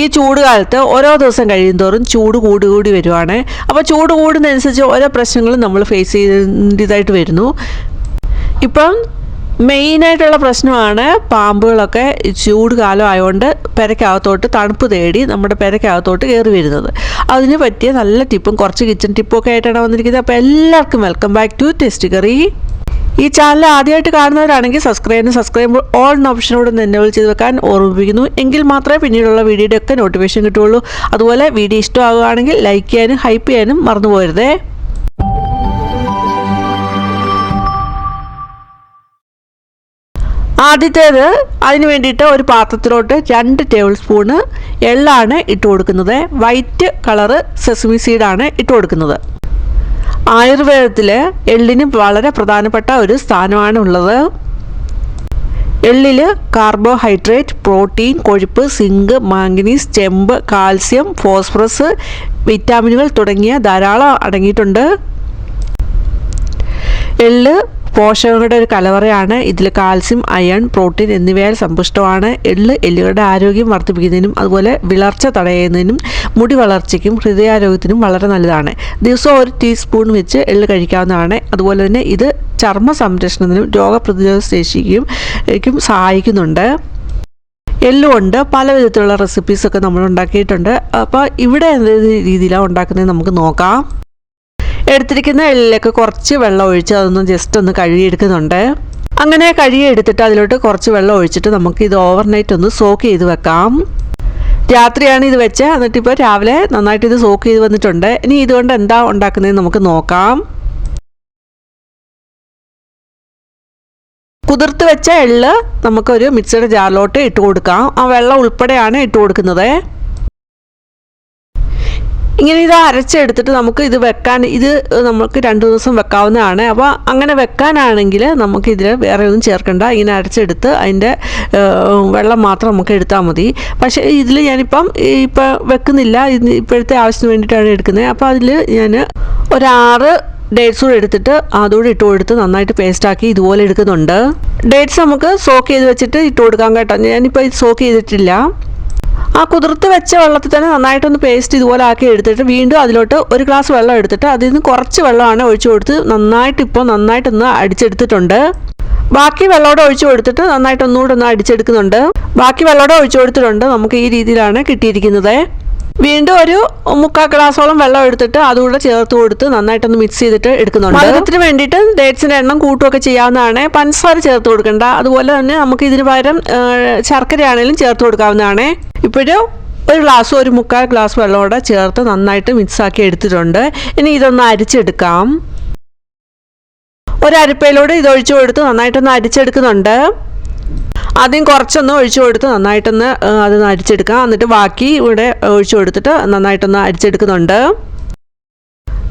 ഈ ചൂട് കാലത്ത് ഓരോ ദിവസം കഴിയുന്തോറും ചൂട് കൂടി വരുവാണ്. അപ്പോൾ ചൂട് കൂടുന്നതനുസരിച്ച് ഓരോ പ്രശ്നങ്ങളും നമ്മൾ ഫേസ് ചെയ്യേണ്ടതായിട്ട് വരുന്നു. ഇപ്പം മെയിനായിട്ടുള്ള പ്രശ്നമാണ് പാമ്പുകളൊക്കെ ചൂട് കാലം ആയതുകൊണ്ട് പെരക്കകത്തോട്ട് തണുപ്പ് തേടി നമ്മുടെ പെരക്കകത്തോട്ട് കയറി വരുന്നത്. അതിന് പറ്റിയ നല്ല ടിപ്പും കുറച്ച് കിച്ചൺ ടിപ്പും ഒക്കെ ആയിട്ടാണ് വന്നിരിക്കുന്നത്. അപ്പോൾ എല്ലാവർക്കും welcome back to tasty curry. ഈ ചാനൽ ആദ്യമായിട്ട് കാണുന്നവരാണെങ്കിൽ സബ്സ്ക്രൈബ് ഓൾ എന്ന ഓപ്ഷനോട് എനേബിൾ ചെയ്ത് വെക്കാൻ ഓർമ്മിപ്പിക്കുന്നു. എങ്കിൽ മാത്രമേ പിന്നീടുള്ള വീഡിയോയുടെ ഒക്കെ നോട്ടിഫിക്കേഷൻ കിട്ടുകയുള്ളൂ. അതുപോലെ വീഡിയോ ഇഷ്ടമാകുകയാണെങ്കിൽ ലൈക്ക് ചെയ്യാനും ഹൈപ്പ് ചെയ്യാനും മറന്നു പോകരുതേ. ആദ്യത്തേത് അതിന് വേണ്ടിയിട്ട് ഒരു പാത്രത്തിലോട്ട് 2 ടേബിൾ സ്പൂണ് എള്ളാണ് ഇട്ട് കൊടുക്കുന്നത്. വൈറ്റ് കളറ് സെസമി സീഡാണ് ഇട്ട് കൊടുക്കുന്നത്. ആയുർവേദത്തിൽ എള്ളിന് വളരെ പ്രധാനപ്പെട്ട ഒരു സ്ഥാനമാണ് ഉള്ളത്. എള്ളിൽ കാർബോഹൈഡ്രേറ്റ്, പ്രോട്ടീൻ, കൊഴുപ്പ്, സിങ്ക്, മാംഗനീസ്, ചെമ്പ്, കാൽസ്യം, ഫോസ്ഫറസ്, വിറ്റാമിനുകൾ തുടങ്ങിയ ധാരാളം അടങ്ങിയിട്ടുണ്ട്. എള്ള് പോഷകങ്ങളുടെ ഒരു കലവറയാണ്. ഇതിൽ കാൽസ്യം, അയൺ, പ്രോട്ടീൻ എന്നിവയാൽ സമ്പുഷ്ടമാണ്. എല്ലുകളുടെ ആരോഗ്യം വർദ്ധിപ്പിക്കുന്നതിനും അതുപോലെ വിളർച്ച തടയുന്നതിനും മുടി വളർച്ചയ്ക്കും ഹൃദയാരോഗ്യത്തിനും വളരെ നല്ലതാണ്. ദിവസവും 1 ടീസ്പൂൺ വെച്ച് എള്ള് കഴിക്കാവുന്നതാണ്. അതുപോലെ തന്നെ ഇത് ചർമ്മ സംരക്ഷണത്തിനും രോഗപ്രതിരോധ ശേഷിക്കും സഹായിക്കുന്നുണ്ട്. എള്ളുകൊണ്ട് പല വിധത്തിലുള്ള റെസിപ്പീസൊക്കെ നമ്മൾ ഉണ്ടാക്കിയിട്ടുണ്ട്. അപ്പോൾ ഇവിടെ എന്ത് രീതിയിലാണ് ഉണ്ടാക്കുന്നത് നമുക്ക് നോക്കാം. എടുത്തിരിക്കുന്ന എള്ളിലേക്ക് കുറച്ച് വെള്ളം ഒഴിച്ച് അതൊന്ന് ജസ്റ്റ് ഒന്ന് കഴുകിയെടുക്കുന്നുണ്ട്. അങ്ങനെ കഴുകിയെടുത്തിട്ട് അതിലോട്ട് കുറച്ച് വെള്ളം ഒഴിച്ചിട്ട് നമുക്ക് ഇത് ഓവർനൈറ്റ് ഒന്ന് സോക്ക് ചെയ്ത് വെക്കാം. രാത്രിയാണ് ഇത് വെച്ച്, എന്നിട്ടിപ്പോൾ രാവിലെ നന്നായിട്ട് ഇത് സോക്ക് ചെയ്ത് വന്നിട്ടുണ്ട്. ഇനി ഇതുകൊണ്ട് എന്താ ഉണ്ടാക്കുന്നതെന്ന് നമുക്ക് നോക്കാം. കുതിർത്ത് വെച്ച എള്ള് നമുക്കൊരു മിക്സിയുടെ ജാറിലോട്ട് ഇട്ട് കൊടുക്കാം. ആ വെള്ളം ഉൾപ്പെടെയാണ് ഇട്ട് കൊടുക്കുന്നത്. ഇങ്ങനെ ഇത് അരച്ചെടുത്തിട്ട് നമുക്ക് ഇത് വെക്കാൻ, ഇത് നമുക്ക് 2 ദിവസം വെക്കാവുന്നതാണ്. അപ്പോൾ അങ്ങനെ വെക്കാനാണെങ്കിൽ നമുക്കിതിൽ വേറെ ഒന്നും ചേർക്കണ്ട. ഇങ്ങനെ അരച്ചെടുത്ത് അതിൻ്റെ വെള്ളം മാത്രം നമുക്ക് എടുത്താൽ മതി. പക്ഷേ ഇതിൽ ഞാനിപ്പം വെക്കുന്നില്ല, ഇപ്പോഴത്തെ ആവശ്യത്തിന് വേണ്ടിയിട്ടാണ് എടുക്കുന്നത്. അപ്പോൾ അതിൽ ഞാൻ ഒരു 6 ഡേറ്റ്സ് കൂടെ എടുത്തിട്ട് അതുകൂടെ ഇട്ട് കൊടുത്ത് നന്നായിട്ട് പേസ്റ്റാക്കി ഇതുപോലെ എടുക്കുന്നുണ്ട്. ഡേറ്റ്സ് നമുക്ക് സോക്ക് ചെയ്ത് വെച്ചിട്ട് ഇട്ട് കൊടുക്കാം കേട്ടോ. ഞാനിപ്പോൾ ഇത് സോക്ക് ചെയ്തിട്ടില്ല. ആ കുതിർത്ത് വെച്ച വെള്ളത്തിൽ തന്നെ നന്നായിട്ടൊന്ന് പേസ്റ്റ് ഇതുപോലെ ആക്കി എടുത്തിട്ട് വീണ്ടും അതിലോട്ട് 1 ഗ്ലാസ് വെള്ളം എടുത്തിട്ട് അതിൽ നിന്ന് കുറച്ച് വെള്ളമാണ് ഒഴിച്ചു കൊടുത്ത് നന്നായിട്ടൊന്ന് അടിച്ചെടുത്തിട്ടുണ്ട്. ബാക്കി വെള്ളമോടെ ഒഴിച്ചു കൊടുത്തിട്ട് നന്നായിട്ടൊന്നുകൂടെ ഒന്ന് അടിച്ചെടുക്കുന്നുണ്ട്. ബാക്കി വെള്ളമോടെ ഒഴിച്ചു കൊടുത്തിട്ടുണ്ട്. നമുക്ക് ഈ രീതിയിലാണ് കിട്ടിയിരിക്കുന്നത്. വീണ്ടും ഒരു 3/4 ഗ്ലാസോളം വെള്ളം എടുത്തിട്ട് അതുകൂടെ ചേർത്ത് കൊടുത്ത് നന്നായിട്ടൊന്ന് മിക്സ് ചെയ്തിട്ട് എടുക്കുന്നുണ്ട്. മധുരത്തിന് വേണ്ടിയിട്ട് ഡേറ്റ്സിൻ്റെ എണ്ണം കൂട്ടുമൊക്കെ ചെയ്യാവുന്നതാണ്. പഞ്ചസാര ചേർത്ത് കൊടുക്കണ്ട. അതുപോലെ തന്നെ നമുക്ക് ഇതിന് പകരം ശർക്കരയാണെങ്കിലും ചേർത്ത് കൊടുക്കാവുന്നതാണ്. ഇപ്പോഴും 1 ഗ്ലാസ് 1/4 ഗ്ലാസ് വെള്ളമോടെ ചേർത്ത് നന്നായിട്ട് മിക്സാക്കി എടുത്തിട്ടുണ്ട്. ഇനി ഇതൊന്ന് അരിച്ചെടുക്കാം. ഒരു അരിപ്പയിലൂടെ ഇത് ഒഴിച്ചു കൊടുത്ത് നന്നായിട്ടൊന്ന് അരിച്ചെടുക്കുന്നുണ്ട്. ആദ്യം കുറച്ചൊന്ന് ഒഴിച്ചു കൊടുത്ത് നന്നായിട്ടൊന്ന് അതൊന്ന് അരിച്ചെടുക്കാം. എന്നിട്ട് ബാക്കി ഇവിടെ ഒഴിച്ചു കൊടുത്തിട്ട് നന്നായിട്ടൊന്ന് അരിച്ചെടുക്കുന്നുണ്ട്.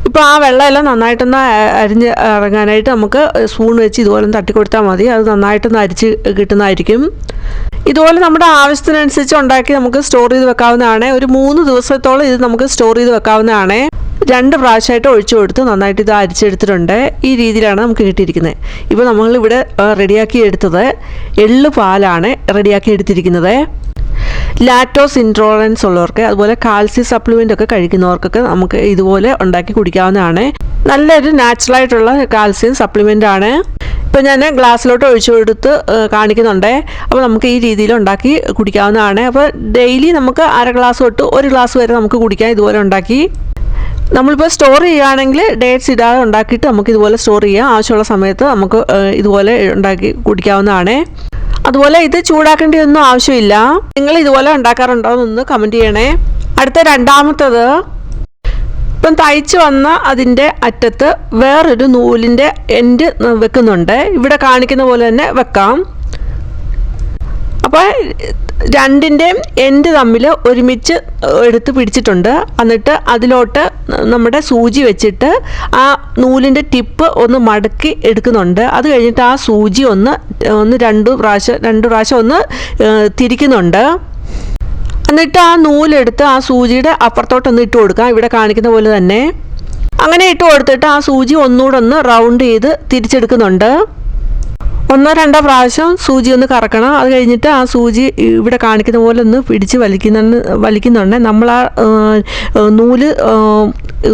ഇപ്പോൾ ആ വെള്ളമെല്ലാം നന്നായിട്ടൊന്ന് അരിഞ്ഞ് ഇറങ്ങാനായിട്ട് നമുക്ക് സ്പൂൺ വെച്ച് ഇതുപോലെ തട്ടിക്കൊടുത്താൽ മതി. അത് നന്നായിട്ടൊന്ന് അരിച്ച് കിട്ടുന്നതായിരിക്കും. ഇതുപോലെ നമ്മുടെ ആവശ്യത്തിനനുസരിച്ച് ഉണ്ടാക്കി നമുക്ക് സ്റ്റോർ ചെയ്ത് വെക്കാവുന്നതാണ്. ഒരു 3 ദിവസത്തോളം ഇത് നമുക്ക് സ്റ്റോർ ചെയ്ത് വെക്കാവുന്നതാണ്. 2 പ്രാവശ്യമായിട്ട് ഒഴിച്ചു കൊടുത്ത് നന്നായിട്ട് ഇത് അരിച്ചെടുത്തിട്ടുണ്ട്. ഈ രീതിയിലാണ് നമുക്ക് കിട്ടിയിരിക്കുന്നത്. ഇപ്പോൾ നമ്മളിവിടെ റെഡിയാക്കി എടുത്തത് എള്ള് പാലാണ് റെഡിയാക്കി എടുത്തിരിക്കുന്നത്. ലാക്ടോസ് ഇൻടോളറൻസ് ഉള്ളവർക്ക് അതുപോലെ കാൽസ്യം സപ്ലിമെൻ്റ് ഒക്കെ കഴിക്കുന്നവർക്കൊക്കെ നമുക്ക് ഇതുപോലെ ഉണ്ടാക്കി കുടിക്കാവുന്നതാണ്. നല്ലൊരു നാച്ചുറലായിട്ടുള്ള കാൽസ്യം സപ്ലിമെൻ്റ് ആണ്. ഇപ്പോൾ ഞാൻ ഗ്ലാസ്സിലോട്ട് ഒഴിച്ചു കൊടുത്ത് കാണിക്കുന്നുണ്ട്. അപ്പോൾ നമുക്ക് ഈ രീതിയിൽ ഉണ്ടാക്കി കുടിക്കാവുന്നതാണ്. അപ്പോൾ ഡെയിലി നമുക്ക് 1/2 ഗ്ലാസ് തൊട്ട് 1 ഗ്ലാസ് വരെ നമുക്ക് കുടിക്കാം. ഇതുപോലെ ഉണ്ടാക്കി നമ്മളിപ്പോൾ സ്റ്റോർ ചെയ്യുകയാണെങ്കിൽ ഡേറ്റ്സ് ഇടാതെ ഉണ്ടാക്കിയിട്ട് നമുക്ക് ഇതുപോലെ സ്റ്റോർ ചെയ്യാം. ആവശ്യമുള്ള സമയത്ത് നമുക്ക് ഇതുപോലെ ഉണ്ടാക്കി കുടിക്കാവുന്നതാണ്. അതുപോലെ ഇത് ചൂടാക്കേണ്ടിയൊന്നും ആവശ്യമില്ല. നിങ്ങൾ ഇതുപോലെ ഉണ്ടാക്കാറുണ്ടോ എന്നൊന്ന് കമൻറ്റ് ചെയ്യണേ. അടുത്ത രണ്ടാമത്തത്, ഇപ്പം തയ്ച്ച് വന്ന അതിൻ്റെ അറ്റത്ത് വേറൊരു നൂലിൻ്റെ എൻഡ് വെക്കുന്നുണ്ട്. ഇവിടെ കാണിക്കുന്ന പോലെ തന്നെ വെക്കാം. അപ്പോൾ രണ്ടിൻ്റെയും എൻഡ് തമ്മിൽ ഒരുമിച്ച് എടുത്ത് പിടിച്ചിട്ടുണ്ട്. എന്നിട്ട് അതിലോട്ട് നമ്മുടെ സൂചി വെച്ചിട്ട് ആ നൂലിൻ്റെ ടിപ്പ് ഒന്ന് മടക്കി എടുക്കുന്നുണ്ട്. അത് കഴിഞ്ഞിട്ട് ആ സൂചി രണ്ട് പ്രാവശ്യം ഒന്ന് തിരിക്കുന്നുണ്ട്. എന്നിട്ട് ആ നൂലെടുത്ത് ആ സൂചിയുടെ അപ്പുറത്തോട്ടൊന്ന് ഇട്ട് കൊടുക്കാം. ഇവിടെ കാണിക്കുന്ന പോലെ തന്നെ അങ്ങനെ ഇട്ട് കൊടുത്തിട്ട് ആ സൂചി ഒന്നുകൂടെ ഒന്ന് റൗണ്ട് ചെയ്ത് തിരിച്ചെടുക്കുന്നുണ്ട്. ഒന്നോ രണ്ടോ പ്രാവശ്യം സൂചി ഒന്ന് കറക്കണം. അത് കഴിഞ്ഞിട്ട് ആ സൂചി ഇവിടെ കാണിക്കുന്ന പോലെ ഒന്ന് പിടിച്ച് വലിക്കുന്നുണ്ട്. നമ്മൾ ആ നൂല്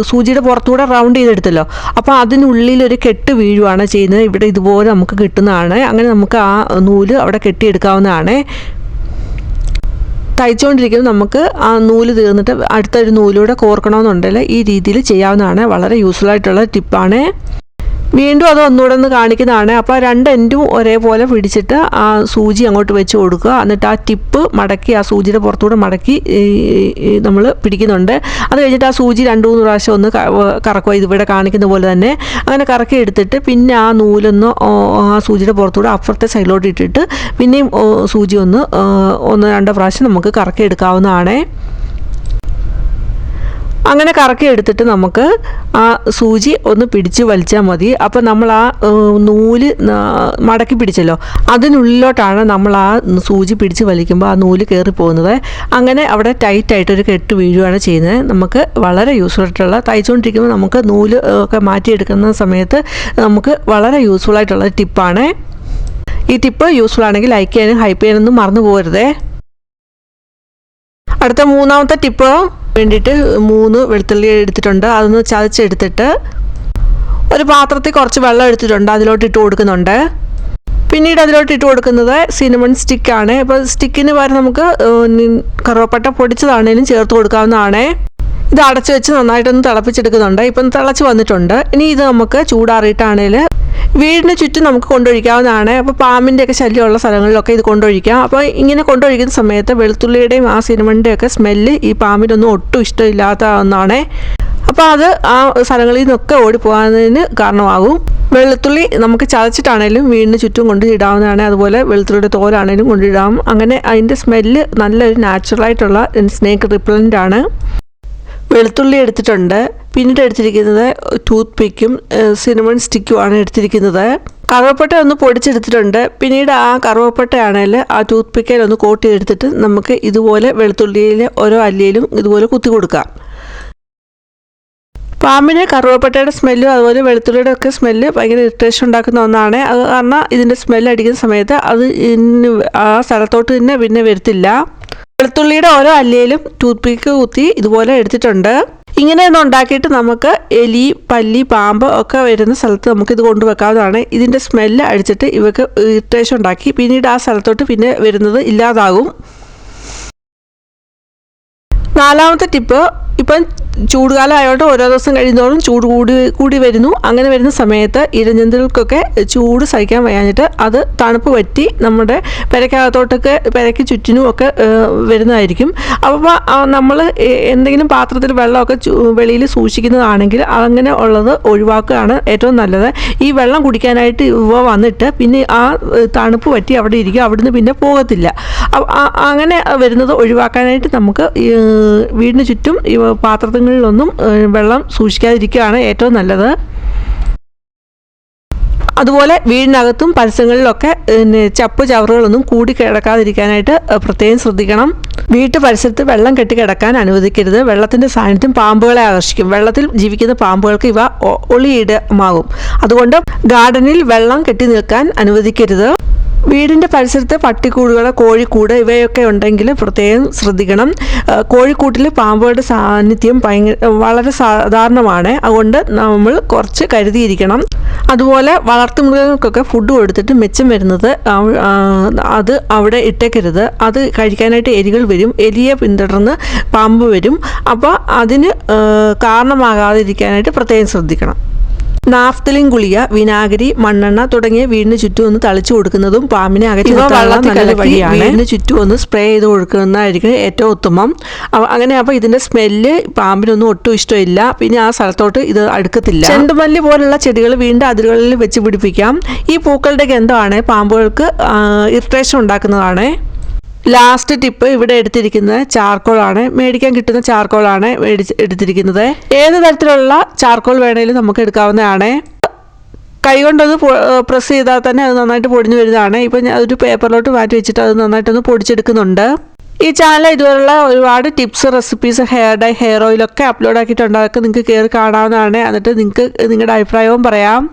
സൂചിയുടെ പുറത്തുകൂടെ റൗണ്ട് ചെയ്തെടുത്തല്ലോ, അപ്പോൾ അതിനുള്ളിലൊരു കെട്ട് വീഴുവാണ് ചെയ്യുന്നത്. ഇവിടെ ഇതുപോലെ നമുക്ക് കിട്ടുന്നതാണ്. അങ്ങനെ നമുക്ക് ആ നൂല് അവിടെ കെട്ടിയെടുക്കാവുന്നതാണ്. തയ്ച്ചുകൊണ്ടിരിക്കുമ്പോൾ നമുക്ക് ആ നൂല് തീർന്നിട്ട് അടുത്തൊരു നൂലൂടെ കോർക്കണമെന്നുണ്ടെങ്കിൽ ഈ രീതിയിൽ ചെയ്യാവുന്നതാണ്. വളരെ യൂസ്ഫുൾ ആയിട്ടുള്ള ടിപ്പാണ്. വീണ്ടും അത് ഒന്നുകൂടെ ഒന്ന് കാണിക്കുന്നതാണ്. അപ്പോൾ രണ്ട് എൻഡും ഒരേപോലെ പിടിച്ചിട്ട് ആ സൂചി അങ്ങോട്ട് വെച്ച് കൊടുക്കുക. എന്നിട്ട് ആ ടിപ്പ് മടക്കി ആ സൂചിയുടെ പുറത്തൂടെ മടക്കി നമ്മൾ പിടിക്കുന്നുണ്ട്. അത് കഴിഞ്ഞിട്ട് ആ സൂചി 2-3 പ്രാവശ്യം ഒന്ന് കറക്കുക, ഇതിവിടെ കാണിക്കുന്ന പോലെ തന്നെ. അങ്ങനെ കറക്കി എടുത്തിട്ട് പിന്നെ ആ നൂലൊന്ന് ആ സൂചിയുടെ പുറത്തൂടെ അപ്പുറത്തെ സൈഡിലോട്ട് ഇട്ടിട്ട് പിന്നെയും സൂചി ഒന്ന് 1-2 പ്രാവശ്യം നമുക്ക് കറക്കി എടുക്കാവുന്നതാണ്. അങ്ങനെ കറക്കി എടുത്തിട്ട് നമുക്ക് ആ സൂചി ഒന്ന് പിടിച്ച് വലിച്ചാൽ മതി. അപ്പോൾ നമ്മൾ ആ നൂല് മടക്കി പിടിച്ചല്ലോ, അതിനുള്ളിലോട്ടാണ് നമ്മൾ ആ സൂചി പിടിച്ച് വലിക്കുമ്പോൾ ആ നൂല് കയറി പോകുന്നത്. അങ്ങനെ അവിടെ ടൈറ്റായിട്ടൊരു കെട്ട് വീഴുകയാണ് ചെയ്യുന്നത്. നമുക്ക് വളരെ യൂസ്ഫുൾ ആയിട്ടുള്ള, തയ്ച്ചുകൊണ്ടിരിക്കുമ്പോൾ നമുക്ക് നൂല് ഒക്കെ മാറ്റിയെടുക്കുന്ന സമയത്ത് നമുക്ക് വളരെ യൂസ്ഫുൾ ആയിട്ടുള്ള ടിപ്പാണ്. ഈ ടിപ്പ് യൂസ്ഫുൾ ആണെങ്കിൽ ലൈക്ക് ചെയ്യാനും ഹൈപ്പ് ചെയ്യാനൊന്നും മറന്നു പോകരുതേ. അടുത്ത 3ാമത്തെ ടിപ്പ് വേണ്ടിയിട്ട് 3 വെളുത്തുള്ളി എടുത്തിട്ടുണ്ട്. അതൊന്ന് ചതച്ചെടുത്തിട്ട് ഒരു പാത്രത്തിൽ കുറച്ച് വെള്ളം എടുത്തിട്ടുണ്ട്, അതിലോട്ട് ഇട്ട് കൊടുക്കുന്നുണ്ട്. പിന്നീട് അതിലോട്ട് ഇട്ട് കൊടുക്കുന്നത് സിനമൺ സ്റ്റിക്കാണ്. ഇപ്പോൾ സ്റ്റിക്കിന് പകരം നമുക്ക് കറുവപ്പട്ട പൊടിച്ചതാണേലും ചേർത്ത് കൊടുക്കാവുന്നതാണ്. ഇത് അടച്ചു വെച്ച് നന്നായിട്ടൊന്ന് തിളപ്പിച്ചെടുക്കുന്നുണ്ട്. ഇപ്പം തിളച്ച് വന്നിട്ടുണ്ട്. ഇനി ഇത് നമുക്ക് ചൂടാറിയിട്ടാണേൽ വീടിന് ചുറ്റും നമുക്ക് കൊണ്ടൊഴിക്കാവുന്നതാണ്. അപ്പോൾ പാമ്പിൻ്റെയൊക്കെ ശല്യമുള്ള സ്ഥലങ്ങളിലൊക്കെ ഇത് കൊണ്ടൊഴിക്കാം. അപ്പോൾ ഇങ്ങനെ കൊണ്ടൊഴിക്കുന്ന സമയത്ത് വെളുത്തുള്ളിയുടെയും ആ സിനമണിൻ്റെയൊക്കെ സ്മെല്ല് ഈ പാമ്പിനൊന്നും ഒട്ടും ഇഷ്ടമില്ലാത്ത ഒന്നാണ്. അപ്പോൾ അത് ആ സ്ഥലങ്ങളിൽ നിന്നൊക്കെ ഓടിപ്പോകാനതിന് കാരണമാകും. വെളുത്തുള്ളി നമുക്ക് ചതച്ചിട്ടാണേലും വീടിന് ചുറ്റും കൊണ്ടിടാവുന്നതാണ്. അതുപോലെ വെളുത്തുള്ളിയുടെ തോലാണേലും കൊണ്ടിടാം. അങ്ങനെ അതിൻ്റെ സ്മെല്ല് നല്ലൊരു നാച്ചുറലായിട്ടുള്ള സ്നേക്ക് റിപ്പലൻ്റ് ആണ്. വെളുത്തുള്ളി എടുത്തിട്ടുണ്ട്. പിന്നീട് എടുത്തിരിക്കുന്നത് ടൂത്ത് പിക്കും സിനമൺ സ്റ്റിക്കുമാണ് എടുത്തിരിക്കുന്നത്. കറുവപ്പട്ട ഒന്ന് പൊടിച്ചെടുത്തിട്ടുണ്ട്. പിന്നീട് ആ കറുവപ്പട്ടയാണെങ്കിൽ ആ ടൂത്ത് പിക്കയിൽ ഒന്ന് കോട്ട് ചെയ്തെടുത്തിട്ട് നമുക്ക് ഇതുപോലെ വെളുത്തുള്ളിയിലെ ഓരോ അല്ലിയിലും ഇതുപോലെ കുത്തി കൊടുക്കാം. പാമ്പിന് കറുവപ്പട്ടയുടെ സ്മെല്ലും അതുപോലെ വെളുത്തുള്ളിയുടെ ഒക്കെ സ്മെല്ല് ഭയങ്കര ഇറിറ്റേഷൻ ഉണ്ടാക്കുന്ന ഒന്നാണ്. അത് കാരണം ഇതിൻ്റെ സ്മെല്ല് അടിക്കുന്ന സമയത്ത് അത് ആ സ്ഥലത്തോട്ട് തന്നെ പിന്നെ വരത്തില്ല. വെളുത്തുള്ളിയുടെ ഓരോ അല്ലിയിലും ടൂത്ത് പിക്ക് കുത്തി ഇതുപോലെ എടുത്തിട്ടുണ്ട്. ഇങ്ങനെയൊന്നും ഉണ്ടാക്കിയിട്ട് നമുക്ക് എലി, പല്ലി, പാമ്പ് ഒക്കെ വരുന്ന സ്ഥലത്ത് നമുക്കിത് കൊണ്ടുവെക്കാവുന്നതാണ്. ഇതിൻ്റെ സ്മെല്ല് അടിച്ചിട്ട് ഇവർക്ക് ഇറിറ്റേഷൻ ഉണ്ടാക്കി പിന്നീട് ആ സ്ഥലത്തോട്ട് പിന്നെ വരുന്നത് ഇല്ലാതാകും. 4ാമത്തെ ടിപ്പ്, ഇപ്പം ചൂടുകാലം ആയതുകൊണ്ട് ഓരോ ദിവസം കഴിയുന്നതോറും ചൂട് കൂടി വരുന്നു. അങ്ങനെ വരുന്ന സമയത്ത് ഇഴജന്തുക്കൾക്കൊക്കെ ചൂട് സഹിക്കാൻ വയ്യാഞ്ഞിട്ട് അത് തണുപ്പ് പറ്റി നമ്മുടെ പെരക്കകത്തോട്ടൊക്കെ പെരയ്ക്ക് ചുറ്റിനും ഒക്കെ വരുന്നതായിരിക്കും. അപ്പോൾ നമ്മൾ എന്തെങ്കിലും പാത്രത്തിൽ വെള്ളമൊക്കെ വെളിയിൽ സൂക്ഷിക്കുന്നതാണെങ്കിൽ അങ്ങനെ ഉള്ളത് ഒഴിവാക്കുകയാണ് ഏറ്റവും നല്ലത്. ഈ വെള്ളം കുടിക്കാനായിട്ട് ഇവ വന്നിട്ട് പിന്നെ ആ തണുപ്പ് പറ്റി അവിടെ ഇരിക്കും, അവിടുന്ന് പിന്നെ പോകത്തില്ല. അങ്ങനെ വരുന്നത് ഒഴിവാക്കാനായിട്ട് നമുക്ക് വീടിന് ചുറ്റും ഈ പാത്രങ്ങളിലൊന്നും വെള്ളം സൂക്ഷിക്കാതിരിക്കുകയാണ് ഏറ്റവും നല്ലത്. അതുപോലെ വീടിനകത്തും പരിസരങ്ങളിലൊക്കെ ചപ്പ് ചവറുകളൊന്നും കൂടി കിടക്കാതിരിക്കാനായിട്ട് പ്രത്യേകം ശ്രദ്ധിക്കണം. വീട്ടു പരിസരത്ത് വെള്ളം കെട്ടിക്കിടക്കാൻ അനുവദിക്കരുത്. വെള്ളത്തിൻ്റെ സാന്നിധ്യം പാമ്പുകളെ ആകർഷിക്കും. വെള്ളത്തിൽ ജീവിക്കുന്ന പാമ്പുകൾക്ക് ഇവ ഒളിയിടമാകും. അതുകൊണ്ട് ഗാർഡനിൽ വെള്ളം കെട്ടി നിൽക്കാൻ അനുവദിക്കരുത്. വീടിൻ്റെ പരിസരത്ത് പട്ടിക്കൂടുകൾ, കോഴിക്കൂട് ഇവയൊക്കെ ഉണ്ടെങ്കിൽ പ്രത്യേകം ശ്രദ്ധിക്കണം. കോഴിക്കൂട്ടിൽ പാമ്പുകളുടെ സാന്നിധ്യം വളരെ സാധാരണമാണ്. അതുകൊണ്ട് നമ്മൾ കുറച്ച് കരുതിയിരിക്കണം. അതുപോലെ വളർത്തുമൃഗങ്ങൾക്കൊക്കെ ഫുഡ് കൊടുത്തിട്ട് മിച്ചം വരുന്നത് അത് അവിടെ ഇട്ടേക്കരുത്. അത് കഴിക്കാനായിട്ട് എലികൾ വരും. എലിയെ പിന്തുടർന്ന് പാമ്പ് വരും. അപ്പോൾ അതിന് കാരണമാകാതിരിക്കാനായിട്ട് പ്രത്യേകം ശ്രദ്ധിക്കണം. നാഫ്തലിൻ ഗുളിക, വിനാഗിരി, മണ്ണെണ്ണ തുടങ്ങിയ വീടിന് ചുറ്റും ഒന്ന് തളിച്ചു കൊടുക്കുന്നതും പാമ്പിനെ അകറ്റി നിർത്താനുള്ള നല്ല വഴിയാണ്. വീടിന് ചുറ്റും ഒന്ന് സ്പ്രേ ചെയ്ത് കൊടുക്കുന്നതായിരിക്കും ഏറ്റവും ഉത്തമം. അങ്ങനെ അപ്പോൾ ഇതിൻ്റെ സ്മെല്ല് പാമ്പിനൊന്നും ഒട്ടും ഇഷ്ടമില്ല. പിന്നെ ആ സ്ഥലത്തോട്ട് ഇത് അടുക്കത്തില്ല. ചെണ്ടുമല്ലി പോലുള്ള ചെടികൾ വീടിൻ്റെ അതിരുകളിൽ വെച്ച് പിടിപ്പിക്കാം. ഈ പൂക്കളുടെ ഗന്ധമാണ് പാമ്പുകൾക്ക് ഇറിറ്റേഷൻ ഉണ്ടാക്കുന്നതാണ്. ലാസ്റ്റ് ടിപ്പ് ഇവിടെ എടുത്തിരിക്കുന്നത് ചാർക്കോളാണ്. മേടിക്കാൻ കിട്ടുന്ന ചാർക്കോളാണ് എടുത്തിരിക്കുന്നത്. ഏത് തരത്തിലുള്ള ചാർക്കോൾ വേണേലും നമുക്ക് എടുക്കാവുന്നതാണ്. കൈകൊണ്ടൊന്ന് പ്രസ് ചെയ്താൽ തന്നെ അത് നന്നായിട്ട് പൊടിഞ്ഞു വരുന്നതാണ്. ഇപ്പം ഞാൻ ഒരു പേപ്പറിലോട്ട് മാറ്റി വെച്ചിട്ട് അത് നന്നായിട്ടൊന്ന് പൊടിച്ചെടുക്കുന്നുണ്ട്. ഈ ചാനൽ ഇതുപോലുള്ള ഒരുപാട് tips, recipes, hair dye, hair ഓയിലൊക്കെ അപ്ലോഡ് ആക്കിയിട്ടുണ്ട്. അതൊക്കെ നിങ്ങൾക്ക് കയറി കാണാവുന്നതാണ്. എന്നിട്ട് നിങ്ങൾക്ക് നിങ്ങളുടെ അഭിപ്രായവും പറയാം.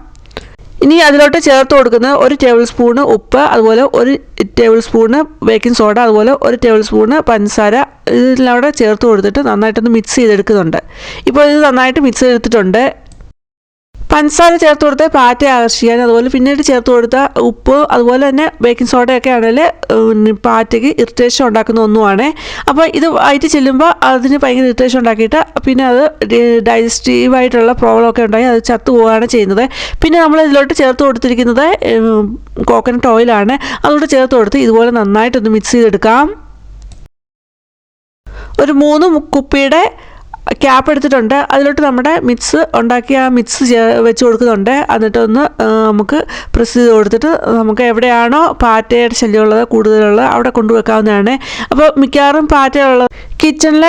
ഇനി അതിലോട്ട് ചേർത്ത് കൊടുക്കുന്നത് 1 ടേബിൾ സ്പൂണ് ഉപ്പ്, അതുപോലെ 1 ടേബിൾ സ്പൂണ് ബേക്കിംഗ് സോഡ, അതുപോലെ 1 ടേബിൾ സ്പൂണ് പഞ്ചസാര ഇതെല്ലാം കൂടെ ചേർത്ത് കൊടുത്തിട്ട് നന്നായിട്ടൊന്ന് മിക്സ് ചെയ്തെടുക്കുന്നുണ്ട്. ഇപ്പോൾ ഇത് നന്നായിട്ട് മിക്സ് ചെയ്തെടുത്തിട്ടുണ്ട്. പഞ്ചസാര ചേർത്ത് കൊടുത്ത് പാറ്റയെ ആകർഷിക്കാൻ, അതുപോലെ പിന്നീട് ചേർത്ത് കൊടുത്ത ഉപ്പ് അതുപോലെ തന്നെ ബേക്കിംഗ് സോഡയൊക്കെ ആണെങ്കിൽ പാറ്റയ്ക്ക് ഇറിറ്റേഷൻ ഉണ്ടാക്കുന്ന ഒന്നുമാണ്. അപ്പോൾ ഇത് വയറ്റി ചെല്ലുമ്പോൾ അതിന് ഭയങ്കര ഇറിറ്റേഷൻ ഉണ്ടാക്കിയിട്ട് പിന്നെ അത് ഡൈജസ്റ്റീവായിട്ടുള്ള പ്രോബ്ലം ഒക്കെ ഉണ്ടായി അത് ചത്തുപോവുകയാണ് ചെയ്യുന്നത്. പിന്നെ നമ്മൾ ഇതിലോട്ട് ചേർത്ത് കൊടുത്തിരിക്കുന്നത് കോക്കനട്ട് ഓയിലാണ്. അതുകൊണ്ട് ചേർത്ത് കൊടുത്ത് ഇതുപോലെ നന്നായിട്ടൊന്ന് മിക്സ് ചെയ്തെടുക്കാം. ഒരു 3 കുപ്പിയുടെ ക്യാപ്പ് എടുത്തിട്ടുണ്ട്. അതിലോട്ട് നമ്മുടെ മിക്സ് ഉണ്ടാക്കി ആ മിക്സ് വെച്ച് കൊടുക്കുന്നുണ്ട്. എന്നിട്ടൊന്ന് നമുക്ക് പ്രസ് ചെയ്ത് കൊടുത്തിട്ട് നമുക്ക് എവിടെയാണോ പാറ്റയുടെ ശല്യമുള്ളത് കൂടുതലുള്ളത് അവിടെ കൊണ്ടുവെക്കാവുന്നതാണ്. അപ്പോൾ മിക്കവാറും പാറ്റയുള്ളത് കിച്ചണിൽ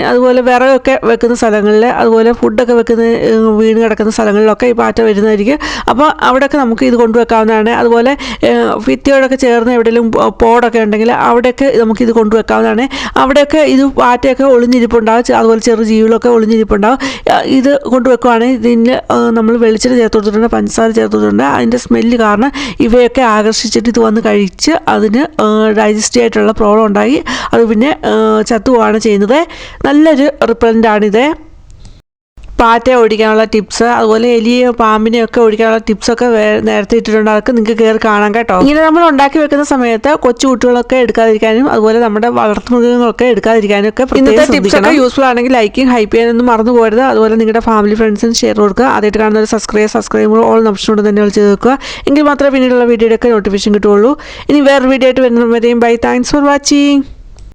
അതുപോലെ വിറകൊക്കെ വെക്കുന്ന സ്ഥലങ്ങളിൽ, അതുപോലെ ഫുഡൊക്കെ വെക്കുന്ന വീണ് കിടക്കുന്ന സ്ഥലങ്ങളിലൊക്കെ ഈ പാറ്റ വരുന്നതായിരിക്കും. അപ്പോൾ അവിടെയൊക്കെ നമുക്ക് ഇത് കൊണ്ടുവെക്കാവുന്നതാണ്. അതുപോലെ ഭിത്തിയോടൊക്കെ ചേർന്ന് എവിടെയെങ്കിലും പോടൊക്കെ ഉണ്ടെങ്കിൽ അവിടെയൊക്കെ നമുക്കിത് കൊണ്ടുവെക്കാവുന്നതാണ്. അവിടെയൊക്കെ ഇത് പാറ്റയൊക്കെ ഒളിഞ്ഞിരിപ്പുണ്ടാകും, അതുപോലെ ചെറു ജീവികളൊക്കെ ഒളിഞ്ഞിരിപ്പുണ്ടാകും. ഇത് കൊണ്ടുവെക്കുവാണെങ്കിൽ ഇതിന് നമ്മൾ വെളിച്ചെണ്ണ ചേർത്ത് കൊടുത്തിട്ടുണ്ട്, പഞ്ചസാര ചേർത്ത് കൊടുത്തിട്ടുണ്ട്. അതിൻ്റെ സ്മെല്ല് കാരണം ഇവയൊക്കെ ആകർഷിച്ചിട്ട് ഇത് വന്ന് കഴിച്ച് അതിന് ഡൈജസ്റ്റീവ് ആയിട്ടുള്ള പ്രോബ്ലം ഉണ്ടായി അത് പിന്നെ ചത്തുപോവാണ് ചെയ്യുന്നത്. നല്ലൊരു റിപ്പലൻ്റാണിത്. പാറ്റയെ ഓടിക്കാനുള്ള ടിപ്സ്, അതുപോലെ എലിയോ പാമ്പിനെയൊക്കെ ഓടിക്കാനുള്ള ടിപ്സൊക്കെ നേരത്തെ ഇട്ടിട്ടുണ്ട്. അതൊക്കെ നിങ്ങൾക്ക് കയറി കാണാം കേട്ടോ. ഇങ്ങനെ നമ്മൾ ഉണ്ടാക്കി വെക്കുന്ന സമയത്ത് കൊച്ചു കുട്ടികളൊക്കെ എടുക്കാതിരിക്കാനും അതുപോലെ നമ്മുടെ വളർത്തുമൃഗങ്ങളൊക്കെ എടുക്കാതിരിക്കാനും ഒക്കെ ഇന്നത്തെ ടിപ്സൊക്കെ യൂസ്ഫുൾ ആണെങ്കിൽ ലൈക്കും ഹൈപ്പ് ചെയ്യാനൊന്നും മറന്നു പോകരുത്. അതുപോലെ നിങ്ങളുടെ ഫാമിലി ഫ്രണ്ട്സിന് ഷെയർ കൊടുക്കുക. ആദ്യമായിട്ട് കാണുന്ന ഒരു സബ്സ്ക്രൈബ് ഓൾ ഓപ്ഷൻ കൊണ്ട് തന്നെ ചെയ്ത് വെക്കുക. എങ്കിൽ മാത്രമേ പിന്നീടുള്ള വീഡിയോയുടെ ഒക്കെ നോട്ടിഫിക്കേഷൻ കിട്ടുകയുള്ളൂ. ഇനി വേറെ വീഡിയോ ആയിട്ട് വരുന്നവരെയും ബൈ. Thanks for watching.